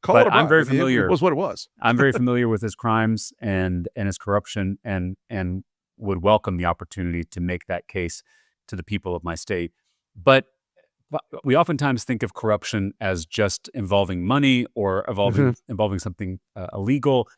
Call it a I'm bribe. very I mean, familiar. It was what it was. I'm very familiar with his crimes and his corruption, and would welcome the opportunity to make that case to the people of my state. But we oftentimes think of corruption as just involving money or involving something illegal,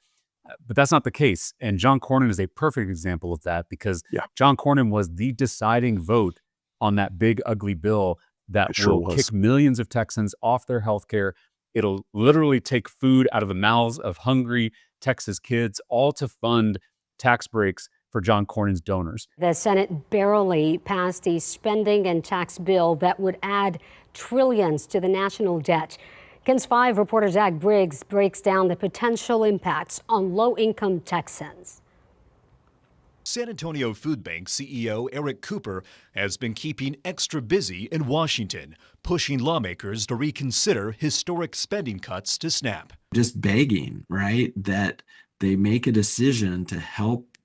but that's not the case. And John Cornyn is a perfect example of that, because Yeah. John Cornyn was the deciding vote on that big, ugly bill that will kick millions of Texans off their health care. It'll literally take food out of the mouths of hungry Texas kids, all to fund tax breaks for John Cornyn's donors. The Senate barely passed a spending and tax bill that would add trillions to the national debt. KENS 5 reporter Zach Briggs breaks down the potential impacts on low-income Texans. San Antonio Food Bank CEO Eric Cooper has been keeping extra busy in Washington, pushing lawmakers to reconsider historic spending cuts to SNAP. Just begging, right, that they make a decision to help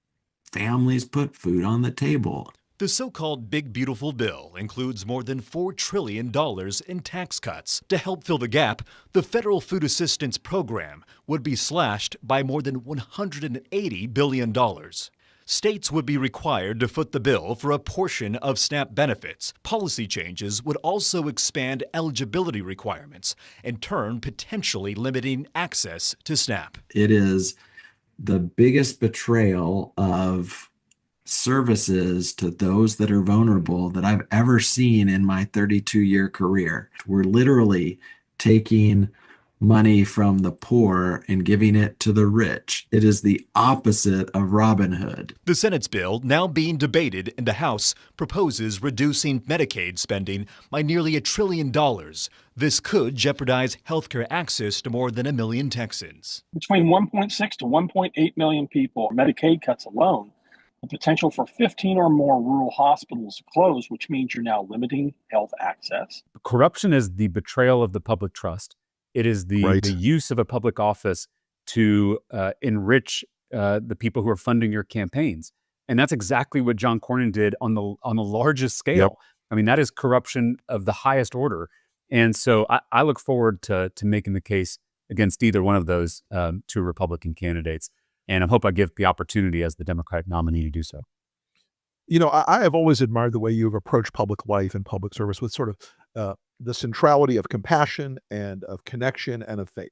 families put food on the table. The so-called Big Beautiful Bill includes more than $4 trillion in tax cuts. To help fill the gap, the federal food assistance program would be slashed by more than $180 billion. States would be required to foot the bill for a portion of SNAP benefits. Policy changes would also expand eligibility requirements, in turn potentially limiting access to SNAP. It is the biggest betrayal of services to those that are vulnerable that I've ever seen in my 32-year career. We're literally taking money from the poor and giving it to the rich. It is the opposite of Robin Hood. The Senate's bill, now being debated in the House, proposes reducing Medicaid spending by nearly $1 trillion. This could jeopardize healthcare access to more than 1 million Texans. Between 1.6 to 1.8 million people, Medicaid cuts alone, the potential for 15 or more rural hospitals to close, which means you're now limiting health access. Corruption is the betrayal of the public trust. It is the use of a public office to enrich the people who are funding your campaigns. And that's exactly what John Cornyn did on the largest scale. Yep. I mean, that is corruption of the highest order. And so I look forward to making the case against either one of those two Republican candidates. And I hope I give the opportunity as the Democratic nominee to do so. You know, I have always admired the way you've approached public life and public service with sort of the centrality of compassion and of connection and of faith.